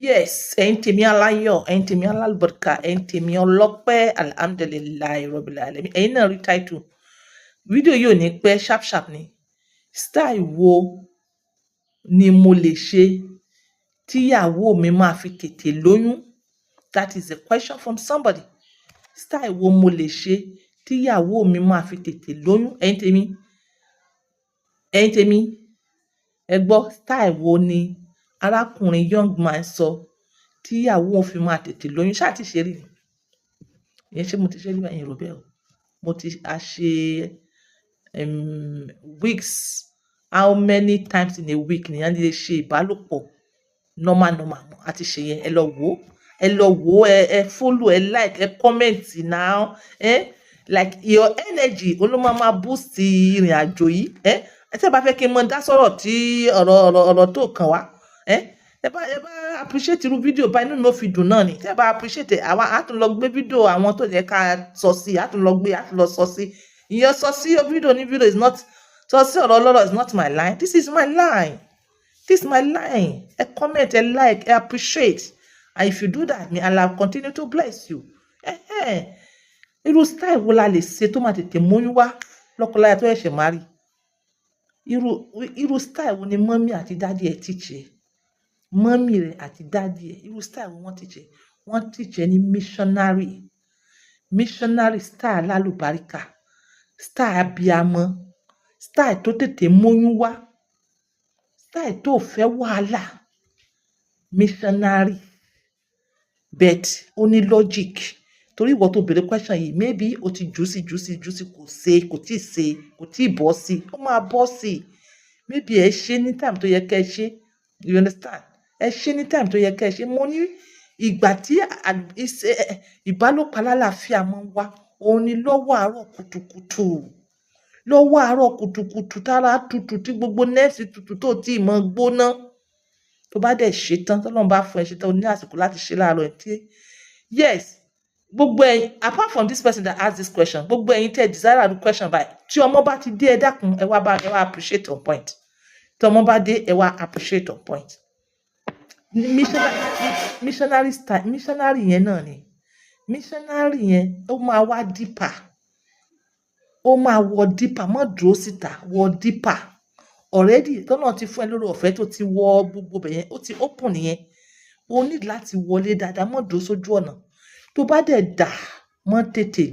Yes, ẹ̀yin tèmi aláyọ̀, ẹ̀yin tèmi alálùbọ́dùkà, ẹ̀yin tèmi ọlọ́pẹ́, alhamdulillahi rabbil alamin. Ẹ̀yin náà rí title. Fídíò yìí ò ní pẹ́ sharp sharp ni. Style wo ni mo lè ṣe tíyàwó mi máa fi tètè lóyún? That is a question from somebody. Style wo mo lè ṣe tíyàwó mi máa fi tètè lóyún? Ẹ̀yin tèmi, ẹ gbọ́ style wo ni arákùnrin young man sọ tíyàwó òun fi máa tètè lóyún? Ṣáà ti ṣe rí ni? Ìyẹn ṣé mo ti ṣe rí báyìí rò bẹ́ẹ̀ o. Mo ti a ṣe weeks, how many times in a week nìyẹn lè ṣe ìbálòpọ̀ normal a ti ṣe yẹn. Ẹ lọ wò ó, ẹ follow, ẹ like, ẹ comment now, like your energy ló máa boost ìrìn àjò yìí. Tí ẹ bá fẹ́ kí n mọ dá sọ̀rọ̀ tí ọ̀rọ̀ tó kàn wá, ẹ bá appreciate irú fídíò báyìí, inú mi ò fi dùn náà ni. Tí ẹ bá appreciate àwa á tún lọ gbé fídíò àwọn tó yẹ ká sọ sí, á tún lọ sọ sí. Ìyẹn sọ sí fídíò ní fídíò is not, sọ sí ọ̀rọ̀ ọlọ́rọ̀ is not my line. This is my line. This is my line. Ẹ comment, ẹ like, ẹ appreciate. And if you do that, may Allah continue to bless you. Irú style wo la lè ṣe tó máa tètè móyún wá lọ́kọláya tó ṣẹ̀ṣẹ̀ marry? Irú style wo ni mọ́mí àti dádì ẹ̀ teach ẹ? Mọ́mí rẹ̀ àti dádì ẹ̀, irú style wo wọ́n teach ẹ? Wọ́n teach ẹ ní missionary style lálùbáríkà, style abiyamọ, style tó tètè móyún wá, style tó fẹ́ wàhálà, missionary, but ó ní logic. Torí ìwọ tó béèrè question yìí, maybe o ti jù sí kò tíì bọ́ sí, ó máa bọ́ sí. Maybe ẹ ṣe ní time tó yẹ kẹ́ ẹ ṣe, you understand? Ẹ ṣe ní time tó yẹ kẹ́ ẹ ṣe. Mo ní ìgbà tí ìbálòpọ̀ alálàáfíà máa ń wá, òun ni lọ́wọ́ àárọ̀ kùtùkùtù, tára tutù, tí gbogbo nẹ́ẹ̀sì tutù tó tí ì mọ́ gbóná. Tó bá dẹ̀ ṣe tán, tọ́lọ́run bá fún ẹ ṣe tán, o ní àsìkò láti ṣe láàárọ̀ ẹ̀ tí. Yes, gbogbo ẹ̀yin, apart from this person that asked this question, gbogbo ẹ̀yin tẹ́ desire the question báyìí, tí ọmọ bá ti dé, ẹ dákun, ẹ wá appreciate on point. Tí ọmọ bá dé, ẹ wá appreciate on point. Missionary style, missionary yẹn náà ni. Missionary yẹn ó máa wá deeper. Ó máa wọ deeper, má dúró síta, wọ deeper. Already tọ́nà ti fún ẹ lórí ọ̀fẹ́ tó ti wọ gbogbo bẹ̀ yẹn, ó ti open nìyẹn. O need láti wọlé dáadáa, má dúró sójú ọ̀nà. Tó bá dẹ̀ dà, má tètè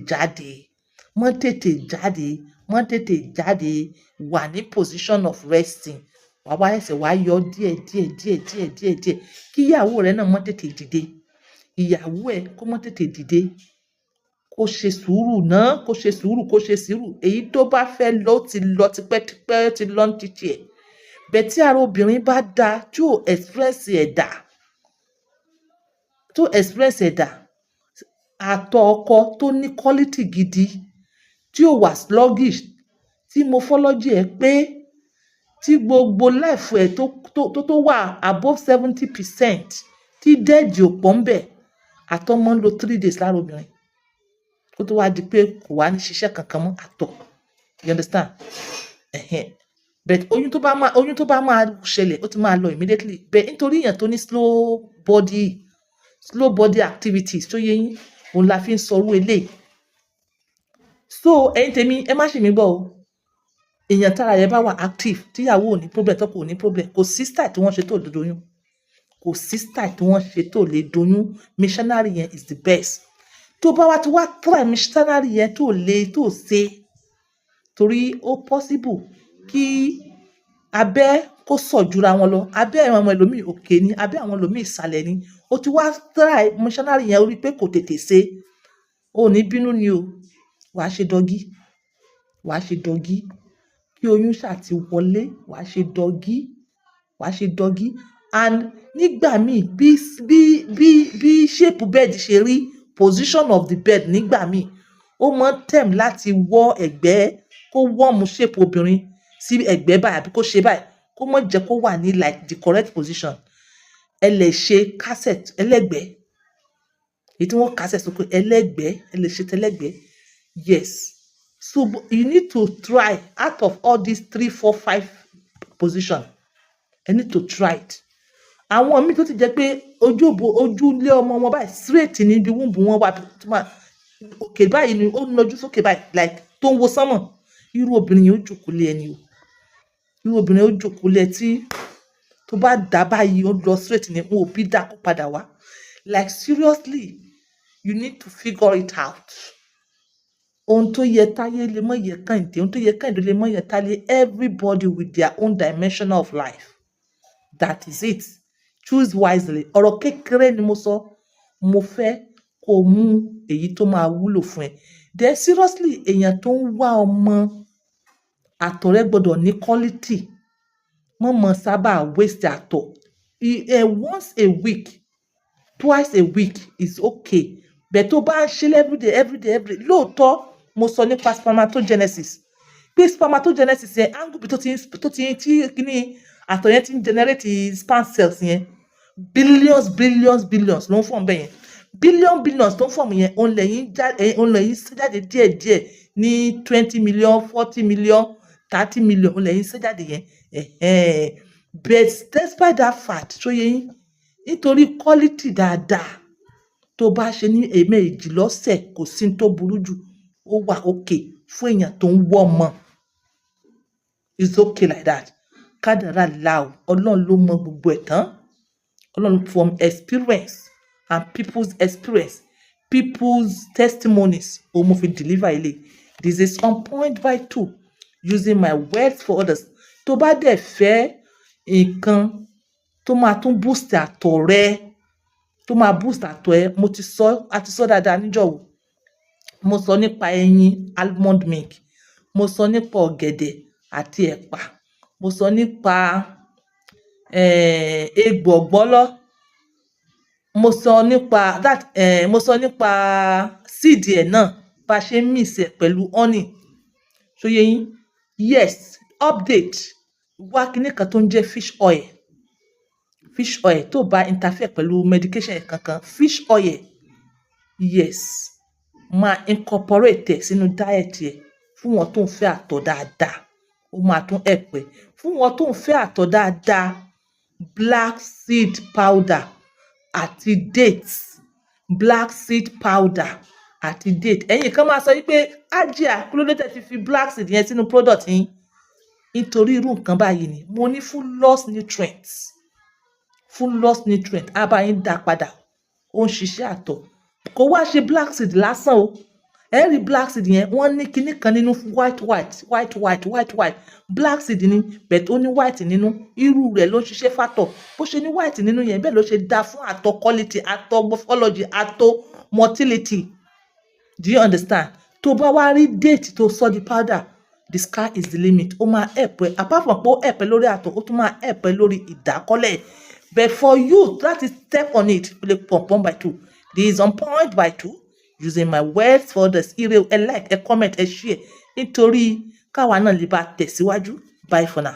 jáde, wà ní position of resting. Wà wá ẹsẹ̀ wá yọ díẹ̀. Kí ìyàwó rẹ náà má tètè dìde. Ìyàwó ẹ kó má tètè dìde. Kó ṣe sùúrù náà, kó ṣe sùúrù. Èyí tó bá fẹ́ lọ ti lọ tipẹ́, ti lọ ní títí ẹ̀. Bẹ̀ tí ara obìnrin bá da, tí ò express ẹ̀dá, àtọ̀ ọkọ tó ní quality gidi, tí ò wà sluggish, tí morphology ẹ̀ pé, tí gbogbo life ẹ̀ tó wà above 70%, tí dẹ́ẹ̀dì ò pọ̀ ń bẹ̀, àtọ̀ máa ń lo 3 days lára obìnrin. Kó tó wá di pé kò wá ní ṣiṣẹ́ kankan mọ́ àtọ̀. You understand? But oyún tó bá máa ṣẹlẹ̀, ó ti máa lọ immediately. But nítorí èèyàn tó ní slow body activities tó yé yín, òun la fi ń sọ orú eléyìí. So ẹ̀yin tèmi, ẹ má ṣì mí gbọ́ o. Èèyàn tára rẹ̀ bá wà active, tíyàwó ò ní problem, tọ́kọ ò ní problem, kò sí style tí wọ́n ṣe tó lè doyún. Missionary yẹn is the best. Tó bá wá ti wá try missionary yẹn tó ṣe, torí ó possible kí abẹ́ kó sọ̀ jura wọn lọ. Abẹ́ àwọn ẹlòmíì òkè ni, abẹ́ àwọn ẹlòmíì ìsàlẹ̀ ni. Ó ti wá try missionary yẹn, ó rí pé kò tètè ṣe. Ó ní bínú ni o. Wàá ṣe doggy. Kí oyún ṣáà ti wọlé, wàá ṣe doggy. And nígbà míì, bí shape bed ṣe rí, position of the bed nígbà míì, ó máa ń tẹ̀m láti wọ́ ẹ̀gbẹ́, kó wọ́ọ̀mù shape obìnrin sí ẹ̀gbẹ́ báyìí, àbí kó ṣe báyìí, kó má jẹ́ kó wà ní like the correct position. Ẹ lè ṣe cassette ẹlẹ́gbẹ̀ẹ́. Èyí tí wọ́n cassette sókè ẹlẹ́gbẹ̀ẹ́, ẹ lè ṣe tẹ́lẹ́gbẹ̀ẹ́. Yes. So you need to try out of all these 3, 4, 5 position. I need to try it. àwọn míì tó ti jẹ́ pé ojú ilé ọmọ wọn báyìí straight ní ibi wúńbù wọn wà òkè báyìí ni ó nọjú sókè báyìí like tó ń wo sánmọ̀. Irú obìnrin yẹn ó jókòó lé ẹni o. Irú obìnrin ó jókòó lé tí tó bá dà báyìí ó lọ straight ní wọn ò bí dà kó padà wá. Like seriously, you need to figure it out. Ohun tó yẹ Táyé lè mọ̀ yẹ Kẹ́hìndé, ohun tó yẹ Kẹ́hìndé lè mọ̀ yẹ Táyé, everybody with their own dimension of life. That is it. Choose wisely. Ọ̀rọ̀ kékeré ni mo sọ, mo fẹ́ kó mú èyí tó máa wúlò fún ẹ. Then seriously, èèyàn tó ń wá ọmọ àtọ̀ rẹ̀ gbọ́dọ̀ ní quality. Mọ̀ sábà waste àtọ̀. Once a week, twice a week is okay. But tó bá ń ṣe everyday. Lóòótọ́, mo sọ nípa spermatogenesis. Pé spermatogenesis yẹn, angle bí tó ti tí kíní àtọ̀ yẹn ti ń generate sperm cells yẹn. Billions ló ń form bẹ́ẹ̀ yẹn. Billions tó ń form yẹn, òun lẹ́yìn jáde díẹ̀díẹ̀ ní 20 million, 40 million, 30 million, òun lẹ́yìn jáde yẹn. But despite that fact, ṣó yé yín, nítorí quality dáadáa tó bá ṣe ní ẹ̀ẹ̀mejì lọ́sẹ̀ kò sí tó burú jù, ó wà okay fún èèyàn tó ń wọ́ ọmọ. It's okay like that. Kádàrá là o, Ọlọ́run ló mọ gbogbo ẹ̀ tán. Ọlọ́run from experience and people's experience, people's testimonies, ó mú fi deliver ilé. This is on point by 2, using my words for others. Tó bá dẹ̀ fẹ́ nǹkan tó máa tún boost àtọ̀ rẹ, tó máa boost àtọ̀ ẹ, a ti sọ dáadáa níjọ̀wọ́. Mo sọ nípa ẹyin almond milk, mo sọ nípa ọ̀gẹ̀dẹ̀ àti ẹ̀pà, mo sọ nípa egbò ọ̀gbọ́lọ́, mo sọ nípa seed ẹ̀ náà bá ṣe mix ẹ̀ pẹ̀lú honey. So yé yín, yes, update. Wá kíní kan tó ń jẹ́ fish oil tó bá interfere pẹ̀lú medication kankan, fish oil, yes, máa incorporate ẹ̀ sínú diet ẹ̀ fún wọn tó ń fẹ́ àtọ̀ dáadáa. Ó máa tún help ẹ. Fún wọn tó ń fẹ́ àtọ̀ dáadáa, black seed powder àti dates. Black seed powder àti date. Ẹ̀yin kan máa sọ wípé Ajia, kí ló dé tẹ́ ti fi black seed yẹn sínú product yín? Nítorí irú nǹkan báyìí ni mo ní full loss nutrients. Á bá yín dá padà, ó ń ṣiṣẹ́ àtọ̀. Kò wá ṣe black seed lásán o. Ẹ rí black seed yẹn, wọ́n ní kíní kan nínú white. Black seed ni, but ó ní white nínú. Irú rẹ̀ ló ń ṣiṣẹ́ fàtọ̀. Bó ṣe ní white nínú yẹn, bẹ́ẹ̀ ló ṣe dá fún àtọ̀ quality, àtọ̀ morphology, àtọ̀ motility. Do you understand? Tó bá wá rí date tó sọ di powder, the sky is the limit. Ó máa help ẹ. Apart from pé ó help ẹ lórí àtọ̀, ó tún máa help ẹ lórí ìdákọ́lẹ̀. But for you, that is step on it. Pon by 2. This is on point by 2. Using my words for others. Ire, ẹ like, ẹ comment, ẹ share. Nítorí káwa náà lè bá tẹ̀síwájú. Bye for now.